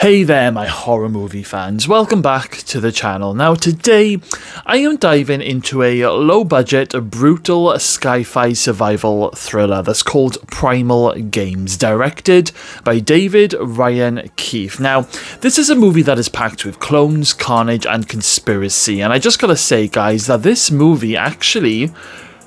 Hey there my horror movie fans, welcome back to the channel. Now today I am diving into a low budget, brutal sci-fi survival thriller that's called Primal Games, directed by David Ryan Keith. Now this is a movie that is packed with clones, carnage and conspiracy, and I just gotta say guys that this movie actually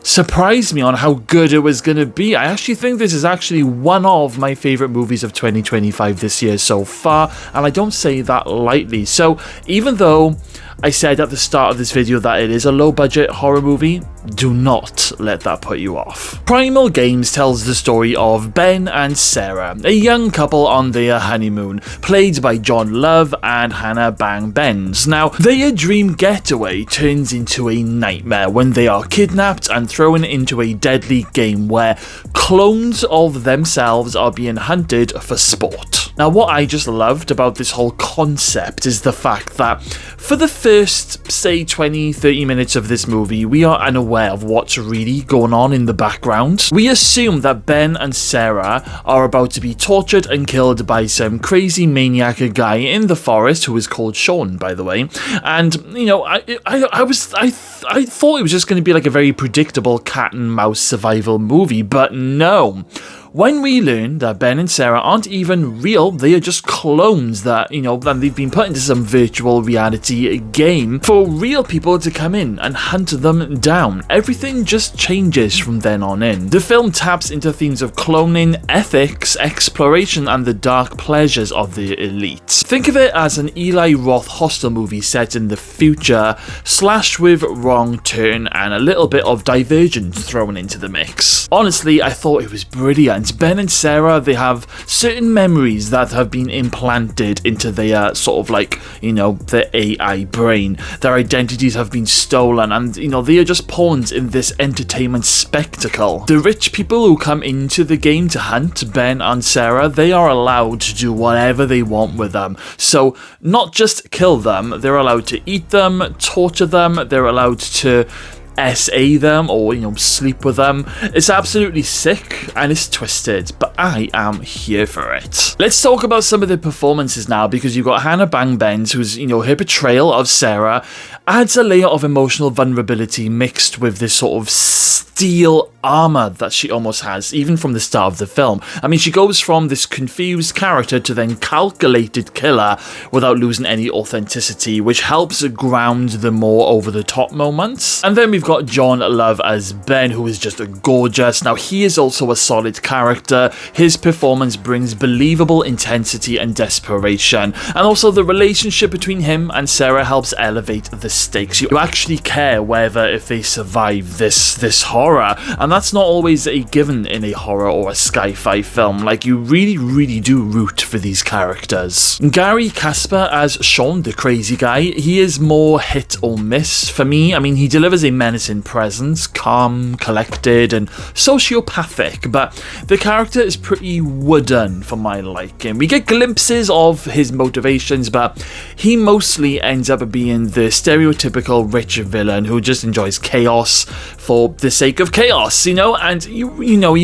surprised me on how good it was going to be. I actually think this is actually one of my favourite movies of 2025 this year so far, and I don't say that lightly. So even though I said at the start of this video that it is a low-budget horror movie, do not let that put you off. Primal Games tells the story of Ben and Sarah, a young couple on their honeymoon, played by John Love and Hannah Bendz. Now, their dream getaway turns into a nightmare when they are kidnapped and thrown into a deadly game where clones of themselves are being hunted for sport. Now, what I just loved about this whole concept is the fact that for the first, say, 20-30 minutes of this movie, we are unaware of what's really going on in the background. We assume that Ben and Sarah are about to be tortured and killed by some crazy maniac guy in the forest who is called Sean, by the way. And, you know, I thought it was just going to be like a very predictable cat and mouse survival movie, but no. When we learn that Ben and Sarah aren't even real, they are just clones that, and they've been put into some virtual reality game for real people to come in and hunt them down. Everything just changes from then on in. The film taps into themes of cloning, ethics, exploration, and the dark pleasures of the elite. Think of it as an Eli Roth Hostel movie set in the future, slashed with wrong turn and a little bit of divergence thrown into the mix. Honestly, I thought it was brilliant. Ben and Sarah, they have certain memories that have been implanted into their sort of like, their AI brain. Their identities have been stolen and, they are just pawns in this entertainment spectacle. The rich people who come into the game to hunt Ben and Sarah, they are allowed to do whatever they want with them. So not just kill them, they're allowed to eat them, torture them, they're allowed to SA them or sleep with them. It's absolutely sick and it's twisted, but I am here for it. Let's talk about some of the performances now, because you've got Hannah Bendz, who's her portrayal of Sarah adds a layer of emotional vulnerability mixed with this sort of steel armor that she almost has, even from the start of the film. I mean, she goes from this confused character to then calculated killer without losing any authenticity, which helps ground the more over-the-top moments. And then we've got John Love as Ben, who is just gorgeous. Now, he is also a solid character. His performance brings believable intensity and desperation. And also the relationship between him and Sarah helps elevate the stakes. You actually care whether if they survive this horror, and that's not always a given in a horror or a sci-fi film. Like, you really do root for these characters. Gary Casper as Sean, the crazy guy, he is more hit or miss for me. I mean, he delivers a menacing presence, calm, collected, and sociopathic, but the character is pretty wooden for my liking. We get glimpses of his motivations, but he mostly ends up being the stereotypical rich villain who just enjoys chaos for the sake of chaos, and you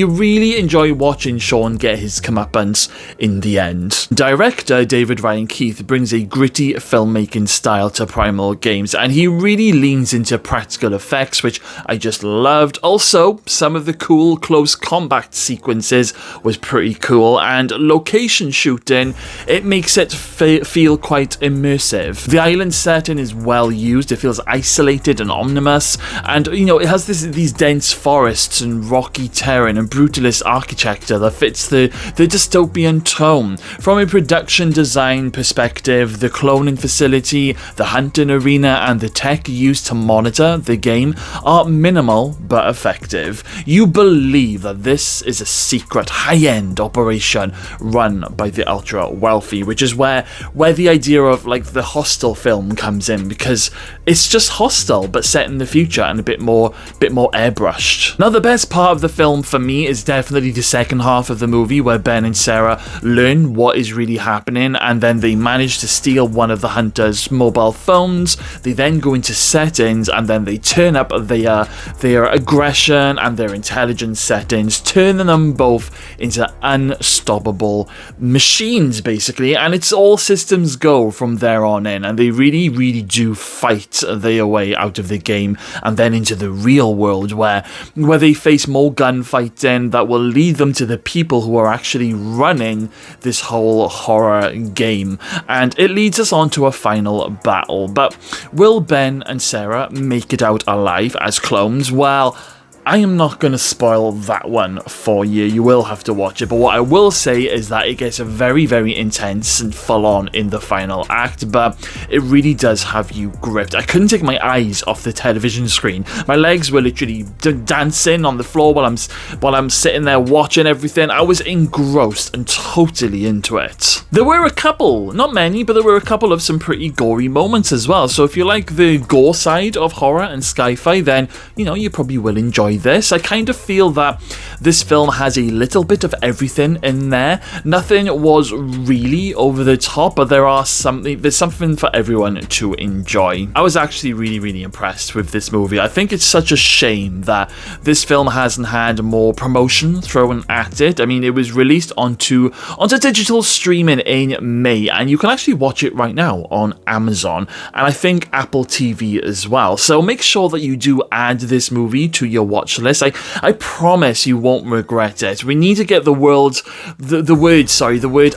really enjoy watching Sean get his comeuppance in the end. Director David Ryan Keith brings a gritty filmmaking style to Primal Games, and he really leans into practical effects, which I just loved. Also, some of the cool close combat sequences was pretty cool, and location shooting, it makes it feel quite immersive. The island setting is well used, it feels isolated and ominous, and it has these dense forests and rocky terrain and brutalist architecture that fits the dystopian tone. From a production design perspective, the cloning facility, the hunting arena, and the tech used to monitor the game are minimal but effective. You believe that this is a secret high-end operation run by the ultra wealthy, which is where the idea of like the Hostel film comes in, because it's just Hostel but set in the future and a bit more bit more airbrushed. Now, the best part of the film for me is definitely the second half of the movie, where Ben and Sarah learn what is really happening, and then they manage to steal one of the hunters' mobile phones. They then go into settings, and then they turn up their aggression and their intelligence settings, turning them both into unstoppable machines, basically, and it's all systems go from there on in, and they really do fight their way out of the game and then into the real world, where they face more gunfighting that will lead them to the people who are actually running this whole horror game, and it leads us on to a final battle. But will Ben and Sarah make it out alive as clones? Well, I am not going to spoil that one for you. You will have to watch it. But what I will say is that it gets very intense and full on in the final act, but it really does have you gripped. I couldn't take my eyes off the television screen. My legs were literally dancing on the floor while I'm sitting there watching everything. I was engrossed and totally into it. There were a couple, not many, but there were a couple of some pretty gory moments as well. So if you like the gore side of horror and sci-fi, then, you know, you probably will enjoy this. I kind of feel that this film has a little bit of everything in there. Nothing was really over the top, but there's something for everyone to enjoy. I was actually really impressed with this movie. I think it's such a shame that this film hasn't had more promotion thrown at it. I mean, it was released onto digital streaming in May, and you can actually watch it right now on Amazon, and I think Apple TV as well. So make sure that you do add this movie to your watch list. I promise you won't regret it. We need to get the word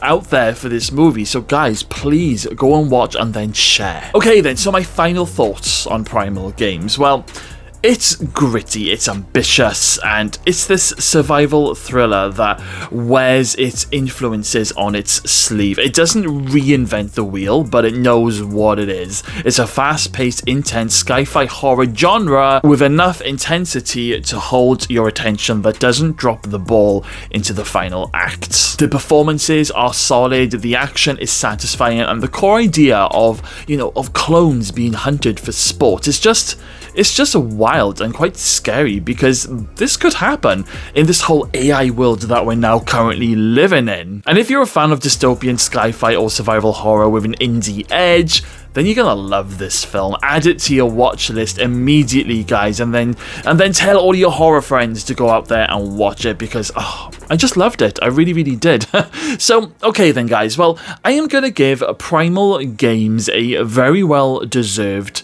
out there for this movie. So guys, please go and watch and then share. Okay then, so my final thoughts on Primal Games. Well, it's gritty, it's ambitious, and it's this survival thriller that wears its influences on its sleeve. It doesn't reinvent the wheel, but it knows what it is. It's a fast-paced, intense sci-fi horror genre with enough intensity to hold your attention that doesn't drop the ball into the final act. The performances are solid, the action is satisfying, and the core idea of clones being hunted for sport is just a wild and quite scary, because this could happen in this whole AI world that we're now currently living in. And if you're a fan of dystopian sci-fi or survival horror with an indie edge, then you're gonna love this film. Add it to your watch list immediately, guys, and then tell all your horror friends to go out there and watch it, because I just loved it. I really did. So, okay then, guys. Well, I am gonna give Primal Games a very well deserved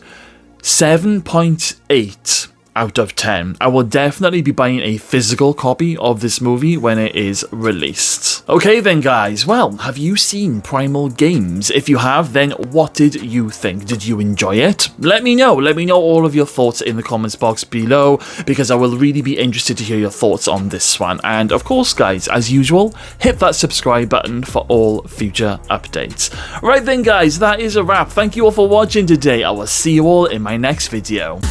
7.8 out of 10. I will definitely be buying a physical copy of this movie when it is released. Okay then, guys, well, have you seen Primal Games? If you have, then what did you think? Did you enjoy it? Let me know all of your thoughts in the comments box below, because I will really be interested to hear your thoughts on this one. And of course, guys, as usual, hit that subscribe button for all future updates. Right then, guys, that is a wrap. Thank you all for watching today. I will see you all in my next video.